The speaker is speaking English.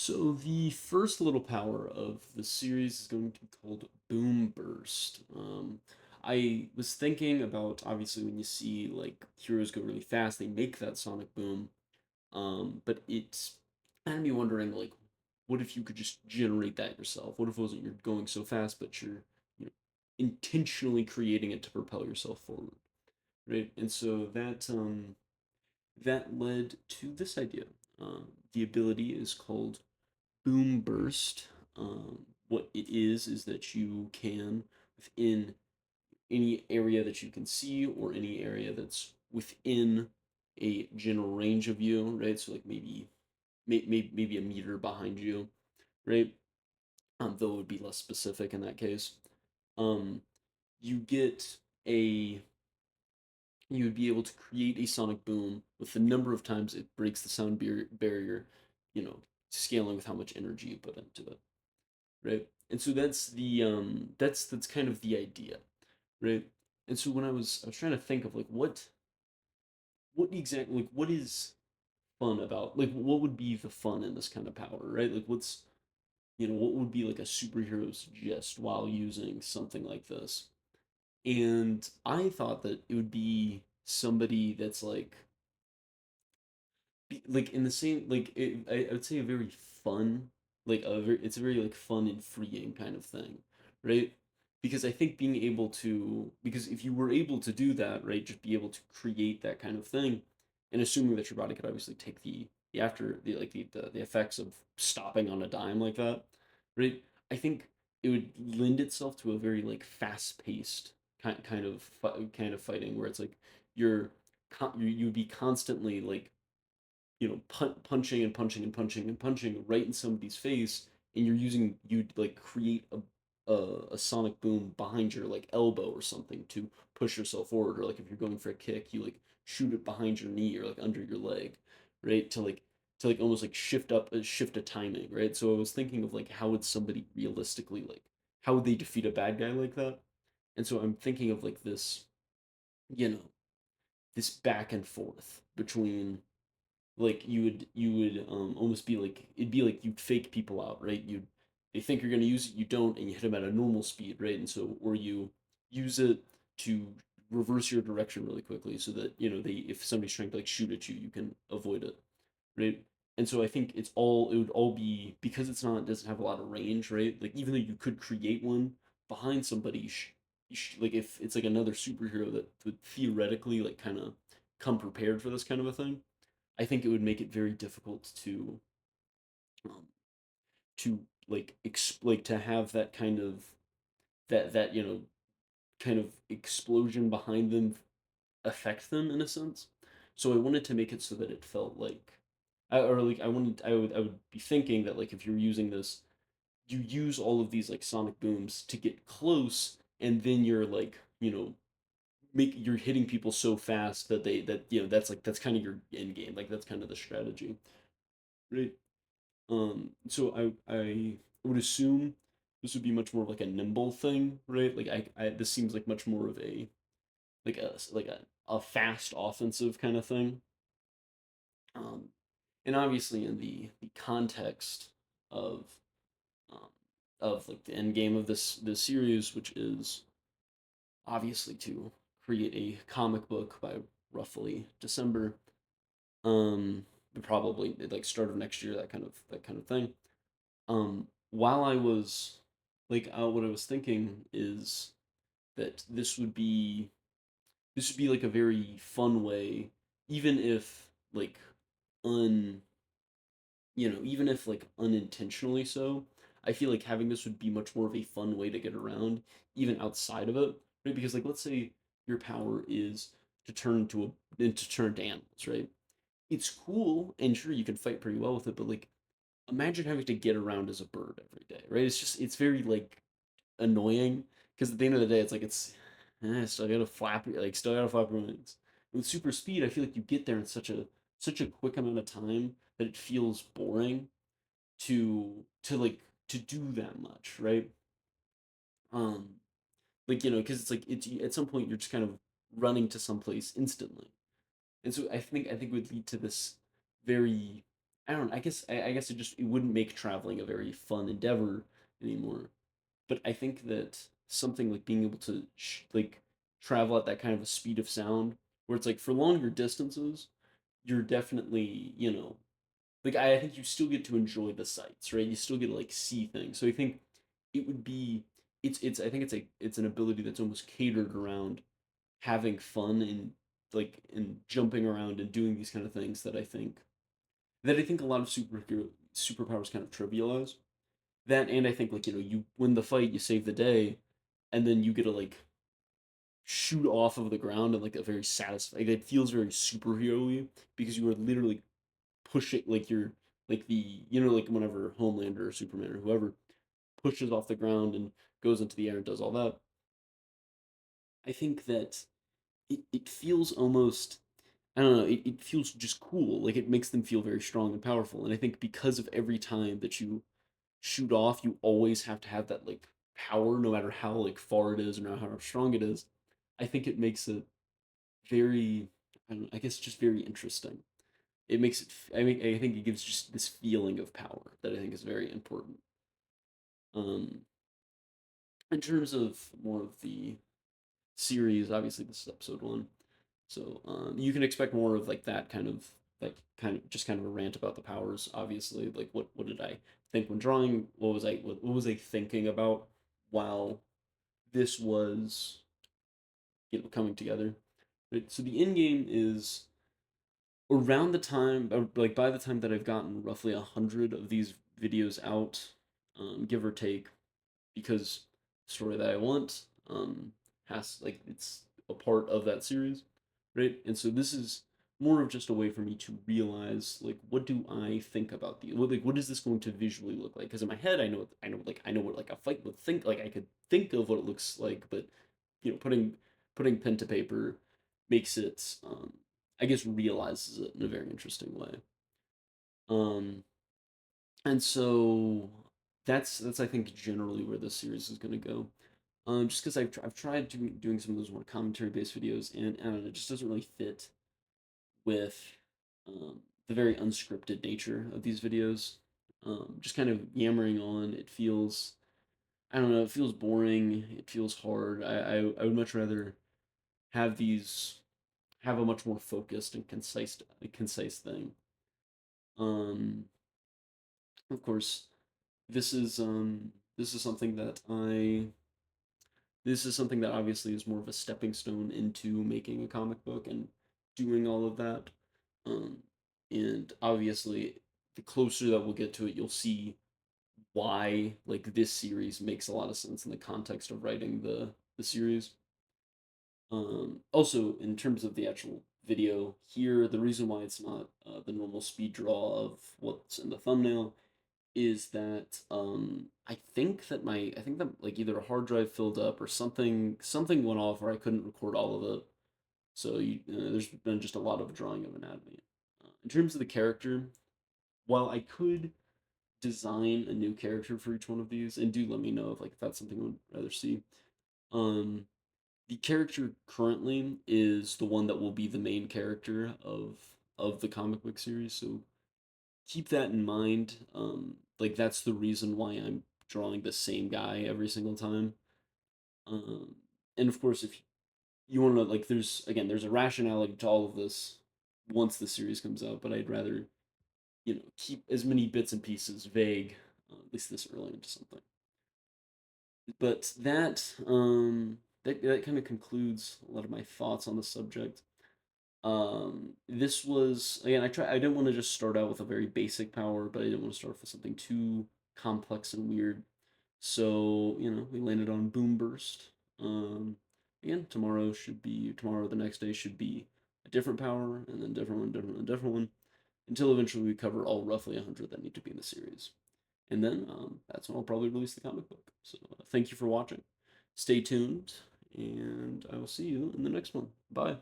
So the first little power of the series is going to be called BoomBurst. I was thinking about obviously when you see like heroes go really fast, they make that sonic boom. But it's had me wondering like, what if you could just generate that yourself? What if it wasn't you're going so fast, but you know intentionally creating it to propel yourself forward, right? And so that led to this idea. The ability is called BoomBurst. What it is that you can, within any area that you can see or any area that's within a general range of you, right? So like maybe a meter behind you, right? Though it would be less specific in that case. Um, you get a you would be able to create a sonic boom with the number of times it breaks the sound barrier, you know, scaling with how much energy you put into it, right? And so that's kind of the idea, right? And so when I was trying to think of like what exactly like what is fun about like what would be the fun in this kind of power, right? Like what's what would be like a superhero's gist while using something like this? And I thought that it would be somebody that's like in the same I would say a very fun it's a very like fun and freeing kind of thing, right? Because I think being able to because if you were able to do that, right, just be able to create that kind of thing, and assuming that your body could obviously take the after the effects of stopping on a dime like that, right? I think it would lend itself to a very like fast paced kind of fighting where it's like you're you would be constantly like punching and punching and punching and punching right in somebody's face, and you'd like create a sonic boom behind your like elbow or something to push yourself forward, or like if you're going for a kick, you like shoot it behind your knee or like under your leg, right? To like almost like shift a timing, right? So I was thinking of like how would somebody realistically like how would they defeat a bad guy like that? And so I'm thinking of like you know, this back and forth between like you would almost be like it'd be like you'd fake people out, right? They think you're going to use it, you don't, and you hit them at a normal speed, right? And so or you use it to reverse your direction really quickly so that they if somebody's trying to like shoot at you, you can avoid it, right? And so I think it would all be because it doesn't have a lot of range, right? Like even though you could create one behind somebody, like if it's like another superhero that would theoretically like kind of come prepared for this kind of a thing, I think it would make it very difficult um, to like to have that kind of that kind of explosion behind them affect them in a sense. So I wanted to make it so that it felt like or like I would be thinking that like if you're using this, you use all of these like sonic booms to get close, and then you're like you're hitting people so fast that that's kind of your end game, like that's kind of the strategy, right? So I would assume this would be much more of like a nimble thing, right? Like I this seems like much more of a a fast offensive kind of thing. Um, and obviously in the context of um, like the end game of this series, which is obviously to create a comic book by roughly December, um, probably like start of next year, that kind of thing. While I was what I was thinking is that this would be like a very fun way, even if like un even if like unintentionally so. I feel like having this would be much more of a fun way to get around, even outside of it, right? Because like let's say your power is to turn to animals, right? It's cool, and sure you can fight pretty well with it, but like imagine having to get around as a bird every day, right? It's very like annoying because at the end of the day, it's like still gotta flap your wings. With super speed, I feel like you get there in such a quick amount of time that it feels boring to like to do that much, right? Um, because it's at some point you're just kind of running to someplace instantly, and so I think it would lead to this very I don't know, I guess it wouldn't make traveling a very fun endeavor anymore. But I think that something like being able to like travel at that kind of a speed of sound, where it's like for longer distances, you're definitely, like I think you still get to enjoy the sights, right? You still get to like see things. So I think it would be it's I think it's an ability that's almost catered around having fun and and jumping around and doing these kind of things that I think a lot of superpowers kind of trivialize. That, and I think like you win the fight, you save the day, and then you get to like shoot off of the ground and like a very satisfying. It feels very superhero-y because you are literally pushing like you're like like whenever Homelander or Superman or whoever pushes off the ground and goes into the air and does all that. I think that it feels almost, I don't know, it feels just cool. Like it makes them feel very strong and powerful. And I think because of every time that you shoot off, you always have to have that like power, no matter how like far it is or how strong it is. I think it makes it very, I don't know, I guess just very interesting. It makes it. I think it gives just this feeling of power that I think is very important. Um, in terms of more of the series, obviously this is episode one, so you can expect more of like that kind of just kind of a rant about the powers. Obviously, like what did I think when drawing? What was I thinking about while this was coming together? Right? So the end game is around the time, like by the time that I've gotten roughly 100 of these videos out, give or take, because the story that I want has like it's a part of that series, right? And so this is more of just a way for me to realize like what do I think about what is this going to visually look like? Because in my head I know what like a fight would think like I could think of what it looks like, but putting pen to paper makes it I guess realizes it in a very interesting way. Um and so that's I think generally where this series is going to go. Just because I've tried doing some of those more commentary based videos, and I don't know, it just doesn't really fit with um, the very unscripted nature of these videos. Just kind of yammering on, it feels, I don't know, it feels boring, it feels hard. I would much rather have these have a much more focused and concise thing. Um, of course, this is something that I this is something that obviously is more of a stepping stone into making a comic book and doing all of that. Um, and obviously, the closer that we'll get to it, you'll see why like this series makes a lot of sense in the context of writing the series. Also, in terms of the actual video here, the reason why it's not the normal speed draw of what's in the thumbnail is that I think that like either a hard drive filled up or something went off or I couldn't record all of it. So there's been just a lot of drawing of anatomy. In terms of the character, while I could design a new character for each one of these, and do let me know if that's something I would rather see. Um, the character currently is the one that will be the main character of the comic book series. So keep that in mind. Like that's the reason why I'm drawing the same guy every single time. Um, and of course, if you want to like, there's a rationality to all of this once the series comes out. But I'd rather keep as many bits and pieces vague, at least this early into something. But that kind of concludes a lot of my thoughts on the subject. This was again. I didn't want to just start out with a very basic power, but I didn't want to start off with something too complex and weird. So we landed on BoomBurst. Um, Again, tomorrow. The next day should be a different power, and then different one, different one, different one, until eventually we cover all roughly 100 that need to be in the series. And then that's when I'll probably release the comic book. So thank you for watching. Stay tuned, and I will see you in the next one. Bye.